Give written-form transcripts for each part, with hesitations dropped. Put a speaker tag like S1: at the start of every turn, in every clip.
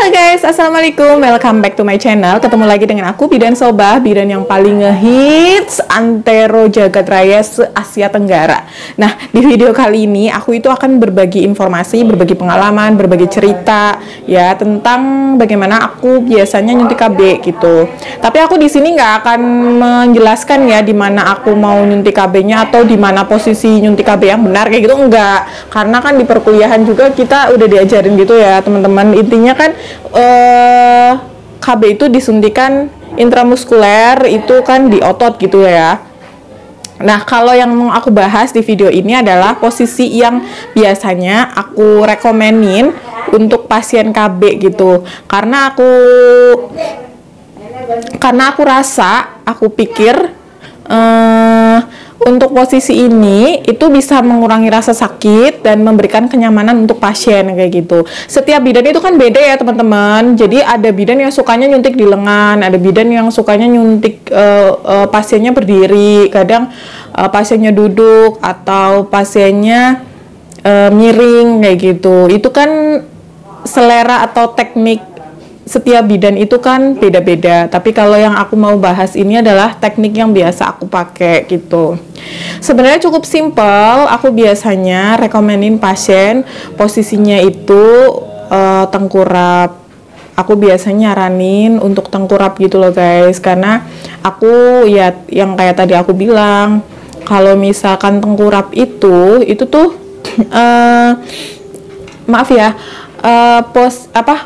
S1: Halo guys, assalamualaikum, welcome back to my channel. Ketemu lagi dengan aku, Bidan Sobah, bidan yang paling ngehits antero jagat raya se-Asia Tenggara. Nah, di video kali ini aku itu akan berbagi informasi, berbagi pengalaman, berbagi cerita ya tentang bagaimana aku biasanya nyuntik KB gitu. Tapi aku di sini nggak akan menjelaskan ya di mana aku mau nyuntik KB-nya atau di mana posisi nyuntik KB yang benar kayak gitu, enggak. Karena kan di perkuliahan juga kita udah diajarin gitu ya teman-teman. Intinya kan KB itu disuntikan intramuskuler, itu kan di otot gitu ya. Nah, kalau yang mau aku bahas di video ini adalah posisi yang biasanya aku rekomenin untuk pasien KB gitu. Karena aku rasa, aku pikir untuk posisi ini itu bisa mengurangi rasa sakit dan memberikan kenyamanan untuk pasien kayak gitu. Setiap bidan itu kan beda ya teman-teman. Jadi ada bidan yang sukanya nyuntik di lengan, ada bidan yang sukanya nyuntik pasiennya berdiri, kadang pasiennya duduk atau pasiennya miring kayak gitu. Itu kan selera atau teknik setiap bidan itu kan beda-beda. Tapi kalau yang aku mau bahas ini adalah teknik yang biasa aku pakai gitu. Sebenarnya cukup simple. Aku biasanya rekomenin pasien posisinya itu tengkurap. Aku biasanya nyaranin untuk tengkurap gitu loh guys. Karena aku ya yang kayak tadi aku bilang, kalau misalkan tengkurap itu tuh maaf ya,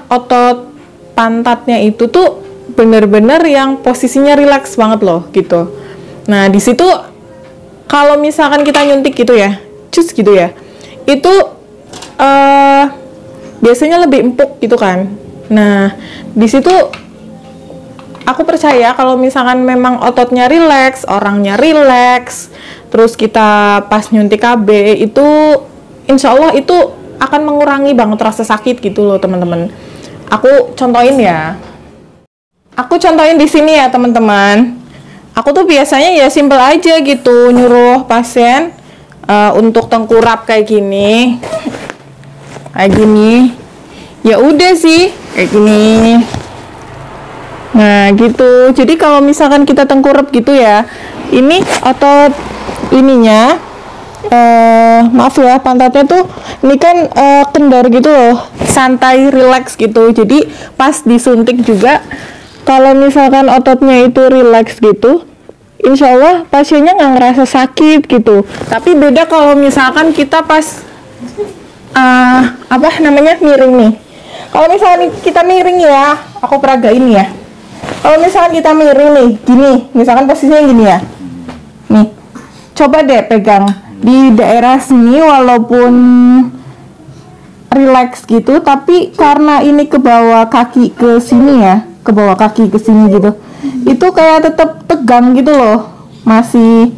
S1: otot pantatnya itu tuh bener-bener yang posisinya rileks banget loh gitu. Nah di situ kalau misalkan kita nyuntik gitu ya, cus gitu ya, itu biasanya lebih empuk gitu kan. Nah di situ aku percaya kalau misalkan memang ototnya rileks, orangnya rileks, terus kita pas nyuntik KB itu insya Allah itu akan mengurangi banget rasa sakit gitu loh teman-teman. Aku contohin ya. Aku contohin di sini ya teman-teman. Aku tuh biasanya ya simple aja gitu, nyuruh pasien untuk tengkurap kayak gini. Kayak gini. Ya udah sih, kayak gini. Nah, gitu. Jadi kalau misalkan kita tengkurap gitu ya, ini otot ininya maaf ya, pantatnya tuh ini kan kendor gitu loh, santai, relax gitu. Jadi pas disuntik juga kalau misalkan ototnya itu relax gitu, insya Allah pasiennya nggak ngerasa sakit gitu. Tapi beda kalau misalkan kita pas miring nih. Kalau misalkan kita miring ya, aku peragain ya. Kalau misalkan kita miring nih, gini, misalkan posisinya gini ya, nih, coba deh pegang di daerah sini walaupun relax gitu, tapi karena ini ke bawah kaki ke sini ya, ke bawah kaki ke sini gitu, itu kayak tetap tegang gitu loh, masih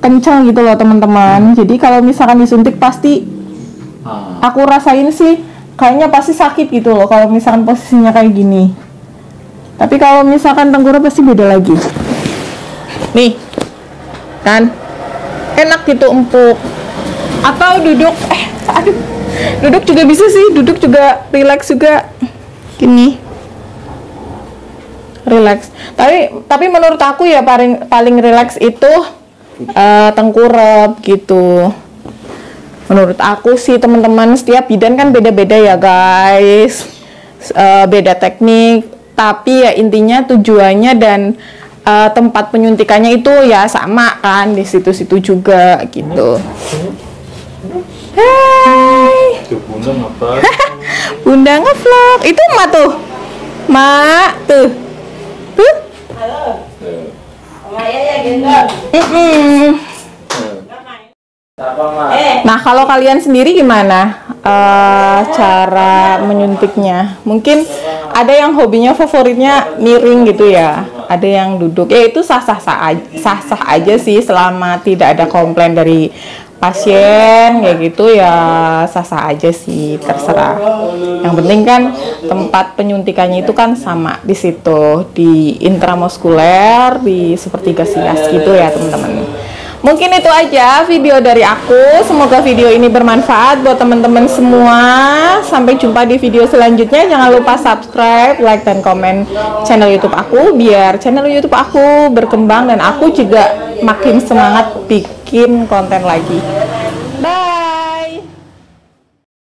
S1: kencang gitu loh teman-teman. Jadi kalau misalkan disuntik pasti aku rasain sih kayaknya pasti sakit gitu loh kalau misalkan posisinya kayak gini. Tapi kalau misalkan tengkurap pasti beda lagi. Nih kan enak gitu, empuk. Atau duduk, duduk juga bisa sih, duduk juga relax juga, gini, relax. Tapi menurut aku ya paling relax itu tengkurap gitu. Menurut aku sih teman-teman, setiap bidan kan beda-beda ya guys, beda teknik. Tapi ya intinya tujuannya dan tempat penyuntikannya itu ya sama kan, di situ-situ juga gitu. Hai.
S2: Bunda ngapa?
S1: Bunda ngevlog. Itu Mak tuh. Mak tuh. Tuh.
S3: Halo. Maya ya gendong.
S1: Nah, kalau kalian sendiri gimana cara menyuntiknya? Mungkin ada yang hobinya favoritnya miring gitu ya, ada yang duduk. Ya itu sah-sah aja sih selama tidak ada komplain dari pasien kayak gitu, ya sah-sah aja sih, terserah. Yang penting kan tempat penyuntikannya itu kan sama di situ, di intramuskuler, di sepertiga sias gitu ya teman-teman. Mungkin itu aja video dari aku. Semoga video ini bermanfaat buat teman-teman semua. Sampai jumpa di video selanjutnya. Jangan lupa subscribe, like, dan komen channel YouTube aku biar channel YouTube aku berkembang dan aku juga makin semangat bikin konten lagi.